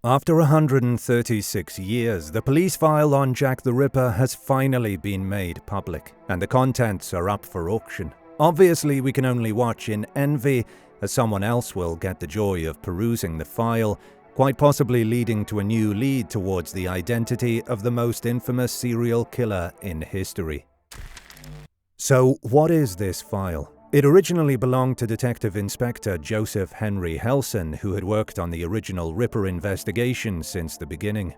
After 136 years, the police file on Jack the Ripper has finally been made public, and the contents are up for auction. Obviously, we can only watch in envy, as someone else will get the joy of perusing the file, quite possibly leading to a new lead towards the identity of the most infamous serial killer in history. So, what is this file? It originally belonged to Detective Inspector Joseph Henry Helson, who had worked on the original Ripper investigation since the beginning.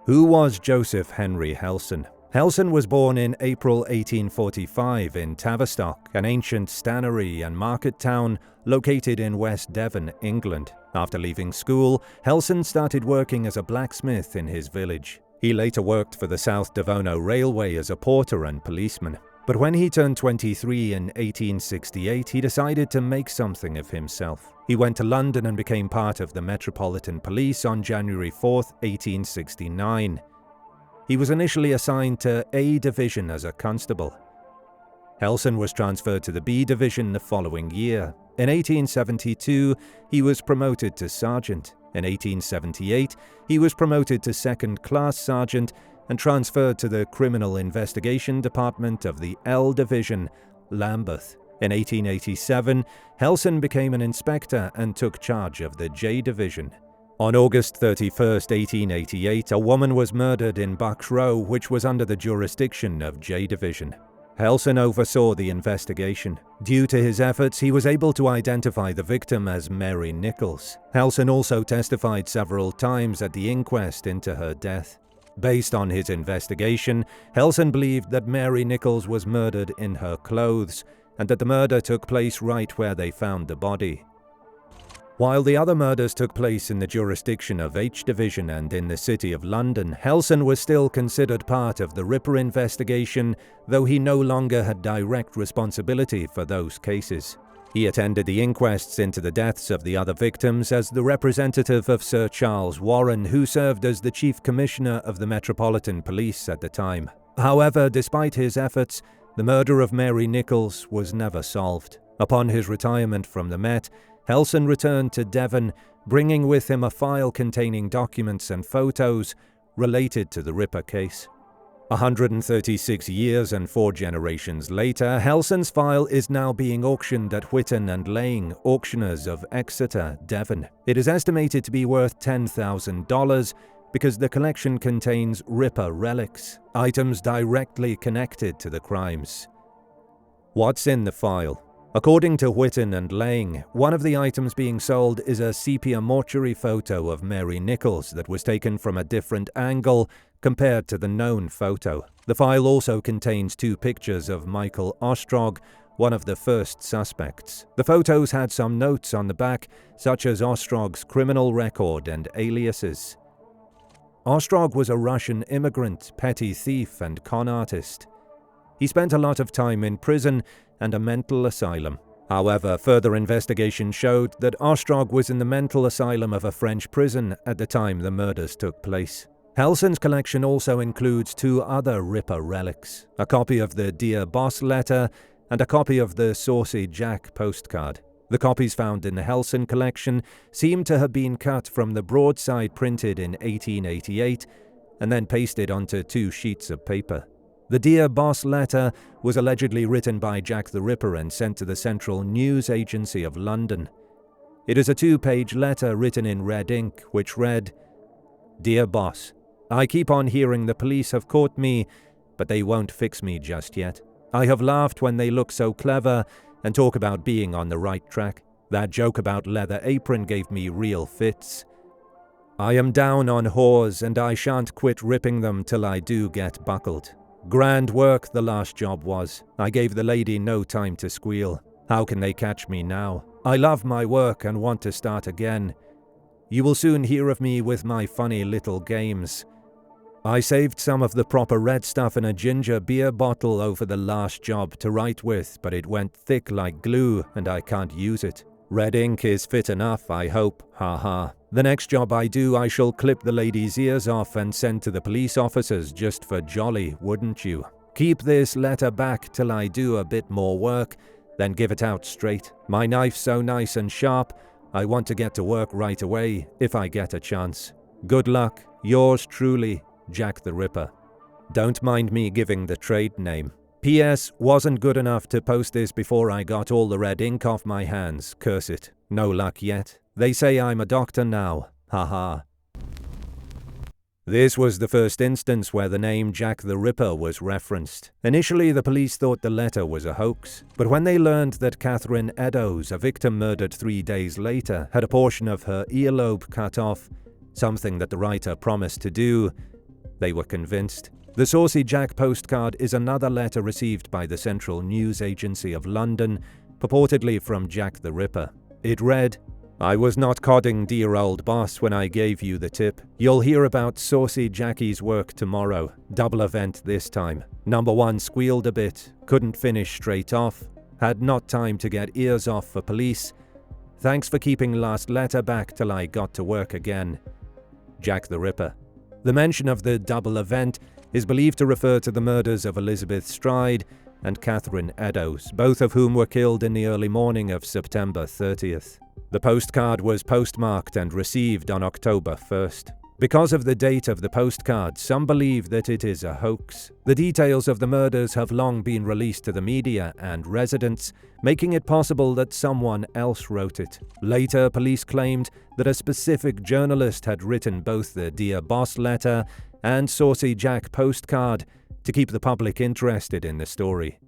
Who was Joseph Henry Helson? Helson was born in April 1845 in Tavistock, an ancient stannery and market town located in West Devon, England. After leaving school, Helson started working as a blacksmith in his village. He later worked for the South Devono Railway as a porter and policeman. But when he turned 23 in 1868, he decided to make something of himself. He went to London and became part of the Metropolitan Police on January 4, 1869. He was initially assigned to A Division as a constable. Helson was transferred to the B Division the following year. In 1872, he was promoted to sergeant. In 1878, he was promoted to second-class sergeant and transferred to the Criminal Investigation Department of the L Division, Lambeth. In 1887, Helson became an inspector and took charge of the J Division. On August 31, 1888, a woman was murdered in Bucks Row, which was under the jurisdiction of J Division. Helson oversaw the investigation. Due to his efforts, he was able to identify the victim as Mary Nichols. Helson also testified several times at the inquest into her death. Based on his investigation, Helson believed that Mary Nichols was murdered in her clothes, and that the murder took place right where they found the body. While the other murders took place in the jurisdiction of H Division and in the City of London, Helson was still considered part of the Ripper investigation, though he no longer had direct responsibility for those cases. He attended the inquests into the deaths of the other victims as the representative of Sir Charles Warren, who served as the Chief Commissioner of the Metropolitan Police at the time. However, despite his efforts, the murder of Mary Nichols was never solved. Upon his retirement from the Met, Helson returned to Devon, bringing with him a file containing documents and photos related to the Ripper case. 136 years and 4 generations later, Helson's file is now being auctioned at Whitton and Lang, auctioners of Exeter, Devon. It is estimated to be worth $10,000 because the collection contains Ripper relics, items directly connected to the crimes. What's in the file? According to Whitton and Lang, one of the items being sold is a sepia mortuary photo of Mary Nichols that was taken from a different angle compared to the known photo. The file also contains 2 pictures of Michael Ostrog, one of the first suspects. The photos had some notes on the back, such as Ostrog's criminal record and aliases. Ostrog was a Russian immigrant, petty thief, and con artist. He spent a lot of time in prison and a mental asylum. However, further investigation showed that Ostrog was in the mental asylum of a French prison at the time the murders took place. Helson's collection also includes 2 other Ripper relics, a copy of the Dear Boss letter and a copy of the Saucy Jack postcard. The copies found in the Helson collection seem to have been cut from the broadside printed in 1888 and then pasted onto 2 sheets of paper. The Dear Boss letter was allegedly written by Jack the Ripper and sent to the Central News Agency of London. It is a 2-page letter written in red ink, which read, "Dear Boss, I keep on hearing the police have caught me, but they won't fix me just yet. I have laughed when they look so clever and talk about being on the right track. That joke about Leather Apron gave me real fits. I am down on whores and I shan't quit ripping them till I do get buckled. Grand work the last job was. I gave the lady no time to squeal. How can they catch me now? I love my work and want to start again. You will soon hear of me with my funny little games. I saved some of the proper red stuff in a ginger beer bottle over the last job to write with, but it went thick like glue and I can't use it. Red ink is fit enough, I hope, haha. The next job I do, I shall clip the lady's ears off and send to the police officers just for jolly, wouldn't you? Keep this letter back till I do a bit more work, then give it out straight. My knife's so nice and sharp, I want to get to work right away, if I get a chance. Good luck, yours truly, Jack the Ripper. Don't mind me giving the trade name. P.S. Wasn't good enough to post this before I got all the red ink off my hands, curse it. No luck yet. They say I'm a doctor now. Haha. This was the first instance where the name Jack the Ripper was referenced. Initially, the police thought the letter was a hoax, but when they learned that Catherine Eddowes, a victim murdered 3 days later, had a portion of her earlobe cut off, something that the writer promised to do, they were convinced. The Saucy Jack postcard is another letter received by the Central News Agency of London, purportedly from Jack the Ripper. It read, "I was not codding dear old boss when I gave you the tip. You'll hear about Saucy Jackie's work tomorrow. Double event this time. Number 1 squealed a bit, couldn't finish straight off, had not time to get ears off for police. Thanks for keeping last letter back till I got to work again. Jack the Ripper." The mention of the double event is believed to refer to the murders of Elizabeth Stride and Catherine Eddowes, both of whom were killed in the early morning of September 30th. The postcard was postmarked and received on October 1st. Because of the date of the postcard, some believe that it is a hoax. The details of the murders have long been released to the media and residents, making it possible that someone else wrote it. Later, police claimed that a specific journalist had written both the Dear Boss letter and Saucy Jack postcard to keep the public interested in the story.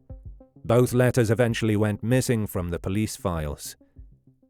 Both letters eventually went missing from the police files.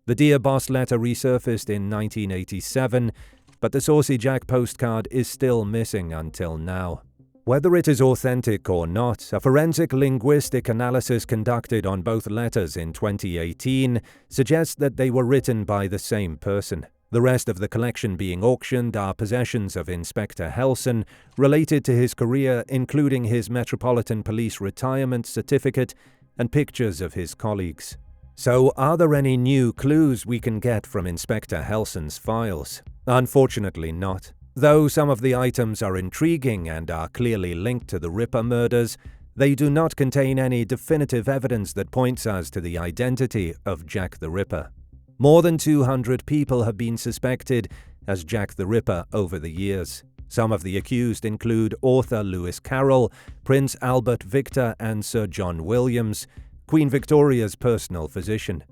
The Dear Boss letter resurfaced in 1987, but the Saucy Jack postcard is still missing until now. Whether it is authentic or not, a forensic linguistic analysis conducted on both letters in 2018 suggests that they were written by the same person. The rest of the collection being auctioned are possessions of Inspector Helson related to his career, including his Metropolitan Police retirement certificate and pictures of his colleagues. So, are there any new clues we can get from Inspector Helson's files? Unfortunately not. Though some of the items are intriguing and are clearly linked to the Ripper murders, they do not contain any definitive evidence that points us to the identity of Jack the Ripper. More than 200 people have been suspected as Jack the Ripper over the years. Some of the accused include author Lewis Carroll, Prince Albert Victor and Sir John Williams, Queen Victoria's personal physician.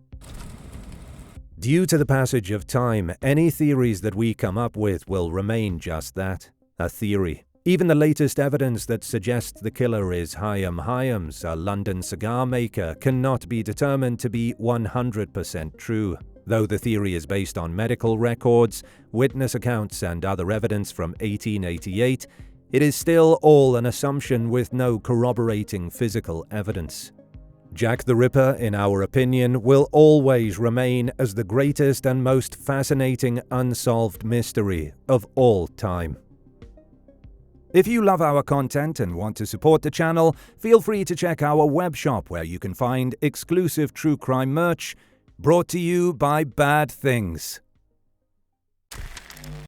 Due to the passage of time, any theories that we come up with will remain just that, a theory. Even the latest evidence that suggests the killer is Chaim Hyams, a London cigar maker, cannot be determined to be 100% true. Though the theory is based on medical records, witness accounts and other evidence from 1888, it is still all an assumption with no corroborating physical evidence. Jack the Ripper, in our opinion, will always remain as the greatest and most fascinating unsolved mystery of all time. If you love our content and want to support the channel, feel free to check our web shop where you can find exclusive true crime merch brought to you by Bad Things.